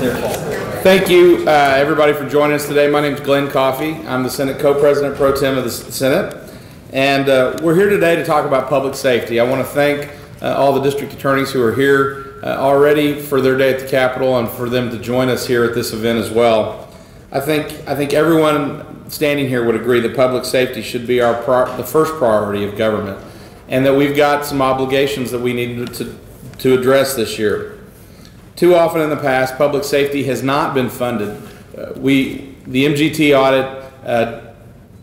Thank you, everybody, for joining us today. My name is Glenn Coffey. I'm the Senate Co-President Pro Tem of the Senate, and we're here today to talk about public safety. I want to thank all the district attorneys who are here already for their day at the Capitol and for them to join us here at this event as well. I think everyone standing here would agree that public safety should be the first priority of government, and that we've got some obligations that we need to address this year. Too often in the past, public safety has not been funded. The MGT audit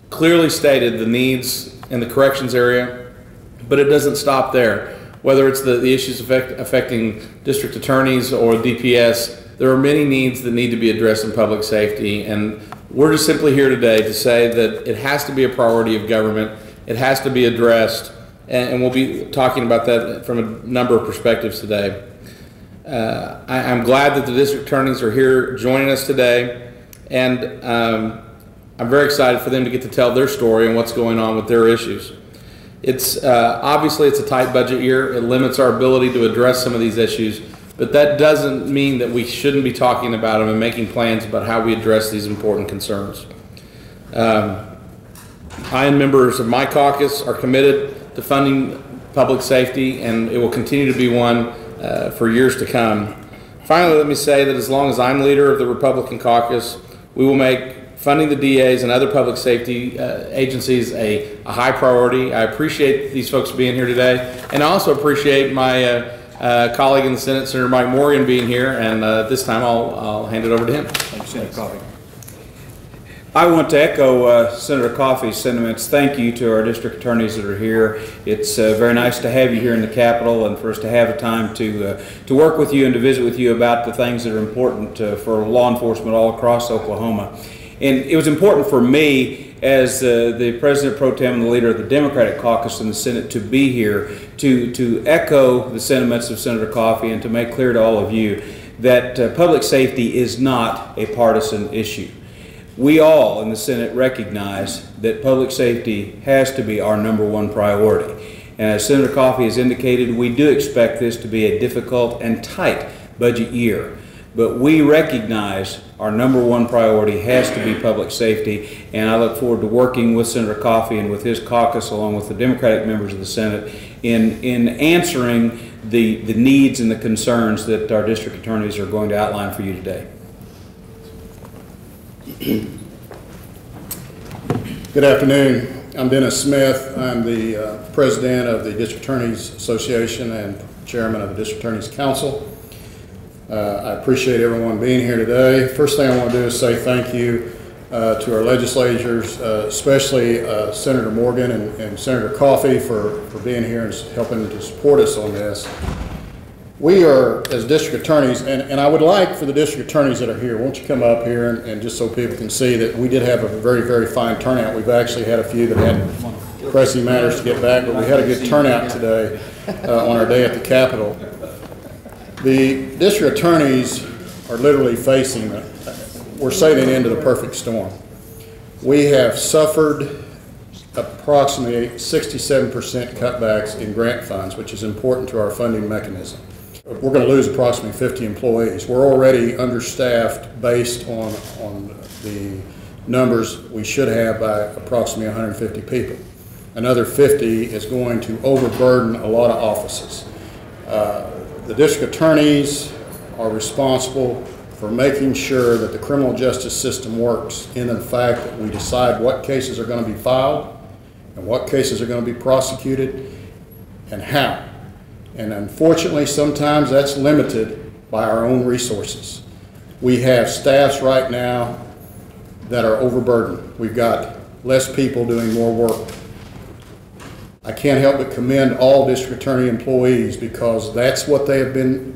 clearly stated the needs in the corrections area, but it doesn't stop there. Whether it's the issues affecting district attorneys or DPS, there are many needs that need to be addressed in public safety, and we're just simply here today to say that it has to be a priority of government. It has to be addressed, and we'll be talking about that from a number of perspectives today. I'm glad that the district attorneys are here joining us today, and I'm very excited for them to get to tell their story and what's going on with their issues. Obviously it's a tight budget year. It limits our ability to address some of these issues, but that doesn't mean that we shouldn't be talking about them and making plans about how we address these important concerns. I and members of my caucus are committed to funding public safety, and it will continue to be one for years to come. Finally, let me say that as long as I'm leader of the Republican caucus, we will make funding the DAs and other public safety agencies a high priority. I appreciate these folks being here today, and I also appreciate my colleague in the Senate, Senator Mike Morgan, being here, and this time I'll hand it over to him. Thanks, Senator Coffey. I want to echo Senator Coffey's sentiments. Thank you to our district attorneys that are here. It's very nice to have you here in the Capitol, and for us to have a time to work with you and to visit with you about the things that are important for law enforcement all across Oklahoma. And it was important for me, as the President Pro Tem and the leader of the Democratic caucus in the Senate, to be here to echo the sentiments of Senator Coffey and to make clear to all of you that public safety is not a partisan issue. We all in the Senate recognize that public safety has to be our #1 priority. And as Senator Coffey has indicated, we do expect this to be a difficult and tight budget year. But we recognize our #1 priority has to be public safety, and I look forward to working with Senator Coffey and with his caucus, along with the Democratic members of the Senate, in answering the needs and the concerns that our district attorneys are going to outline for you today. Good afternoon. I'm Dennis Smith. I'm the president of the District Attorneys Association and chairman of the District Attorneys Council. I appreciate everyone being here today. First thing I want to do is say thank you to our legislators, especially Senator Morgan and Senator Coffey for being here and helping to support us on this. We are, as district attorneys, and I would like for the district attorneys that are here, won't you come up here and just so people can see that we did have a very, very fine turnout. We've actually had a few that had pressing matters to get back, but we had a good turnout today on our day at the Capitol. The district attorneys are literally facing, we're sailing into the perfect storm. We have suffered approximately 67% cutbacks in grant funds, which is important to our funding mechanism. We're going to lose approximately 50 employees. We're already understaffed based on the numbers we should have by approximately 150 people. Another 50 is going to overburden a lot of offices. The district attorneys are responsible for making sure that the criminal justice system works, in the fact that we decide what cases are going to be filed and what cases are going to be prosecuted and how. And unfortunately, sometimes that's limited by our own resources. We have staffs right now that are overburdened. We've got less people doing more work. I can't help but commend all district attorney employees, because that's what they have been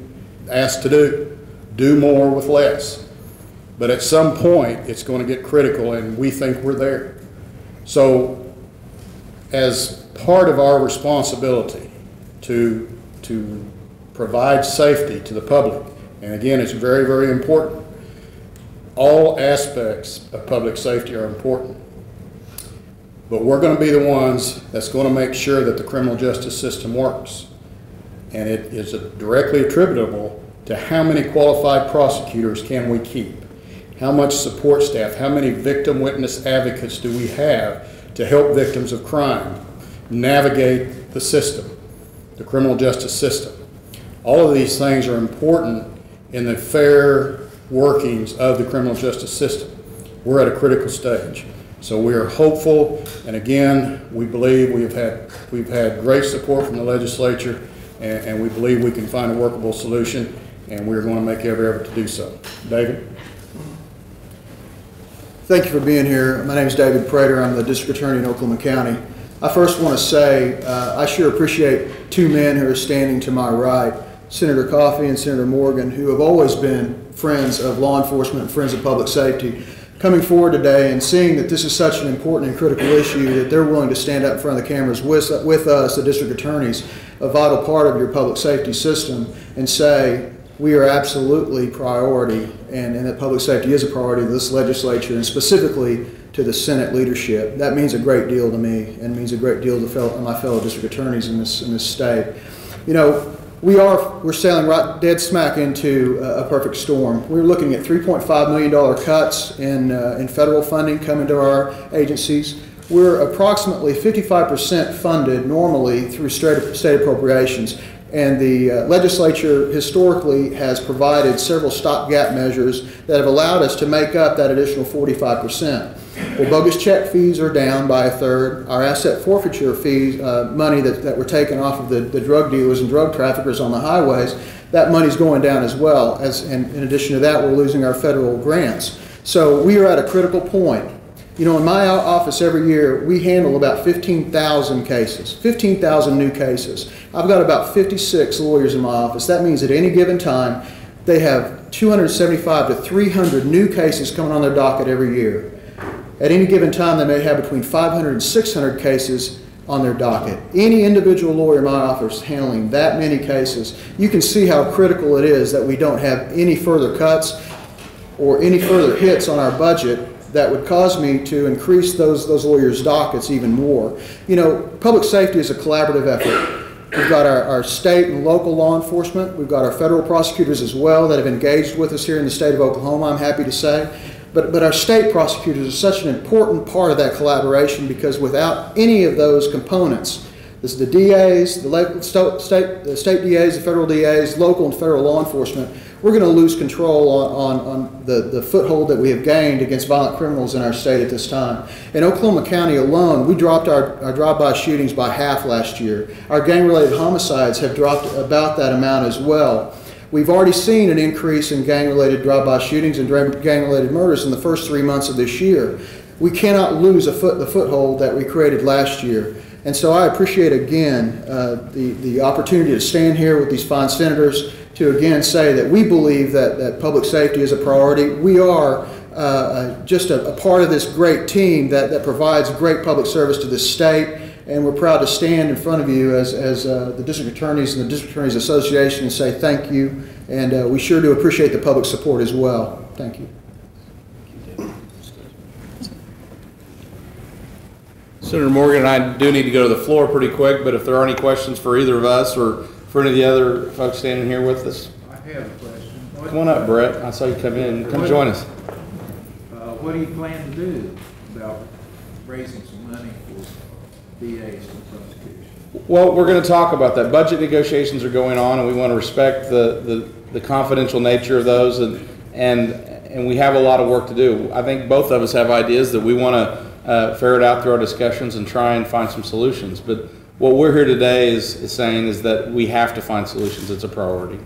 asked to do more with less. But at some point, it's going to get critical, and we think we're there. So as part of our responsibility to provide safety to the public, and again, it's very, very important, all aspects of public safety are important. But we're going to be the ones that's going to make sure that the criminal justice system works. And it is directly attributable to how many qualified prosecutors can we keep? How much support staff, how many victim witness advocates do we have to help victims of crime navigate the system, the criminal justice system? All of these things are important in the fair workings of the criminal justice system. We're at a critical stage. So we are hopeful, and again, we believe we've had great support from the legislature, and we believe we can find a workable solution, and we're going to make every effort to do so. David? Thank you for being here. My name is David Prater. I'm the District Attorney in Oklahoma County. I first want to say I sure appreciate two men who are standing to my right, Senator Coffey and Senator Morgan, who have always been friends of law enforcement and friends of public safety, coming forward today and seeing that this is such an important and critical issue that they're willing to stand up in front of the cameras with us, the district attorneys, a vital part of your public safety system, and say, we are absolutely priority, and that public safety is a priority to this legislature and specifically to the Senate leadership. That means a great deal to me and means a great deal to my fellow district attorneys in this state. You know, we're sailing right dead smack into a perfect storm. We're looking at $3.5 million cuts in federal funding coming to our agencies. We're approximately 55% funded normally through state appropriations. And the legislature historically has provided several stopgap measures that have allowed us to make up that additional 45%. Well, bogus check fees are down by a third. Our asset forfeiture fees, money that were taken off of the drug dealers and drug traffickers on the highways, that money's going down as well. And in addition to that, we're losing our federal grants. So we are at a critical point. You know, in my office every year, we handle about 15,000 cases, 15,000 new cases. I've got about 56 lawyers in my office. That means at any given time, they have 275 to 300 new cases coming on their docket every year. At any given time, they may have between 500 and 600 cases on their docket. Any individual lawyer in my office handling that many cases, you can see how critical it is that we don't have any further cuts or any further hits on our budget that would cause me to increase those lawyers' dockets even more. You know, public safety is a collaborative effort. We've got our state and local law enforcement. We've got our federal prosecutors as well that have engaged with us here in the state of Oklahoma, I'm happy to say. But our state prosecutors are such an important part of that collaboration, because without any of those components, this is the DAs, the state DAs, the federal DAs, local and federal law enforcement, we're going to lose control on the foothold that we have gained against violent criminals in our state at this time. In Oklahoma County alone, we dropped our drive-by shootings by half last year. Our gang-related homicides have dropped about that amount as well. We've already seen an increase in gang-related drive-by shootings and gang-related murders in the first 3 months of this year. We cannot lose the foothold that we created last year. And so I appreciate again the opportunity to stand here with these fine senators to again say that we believe that public safety is a priority. We are just a part of this great team that provides great public service to this state, and we're proud to stand in front of you as the district attorneys and the District Attorneys Association and say thank you, and we sure do appreciate the public support as well. Thank you. Senator Morgan and I do need to go to the floor pretty quick, but if there are any questions for either of us or for any of the other folks standing here with us. I have a question. Come on up, Brett. I saw you come in. Come join us. What do you plan to do about raising some money for DAs and prosecutors? Well, we're going to talk about that. Budget negotiations are going on, and we want to respect the confidential nature of those, and we have a lot of work to do. I think both of us have ideas that we want to ferret out through our discussions and try and find some solutions. But what we're here today is saying is that we have to find solutions. It's a priority.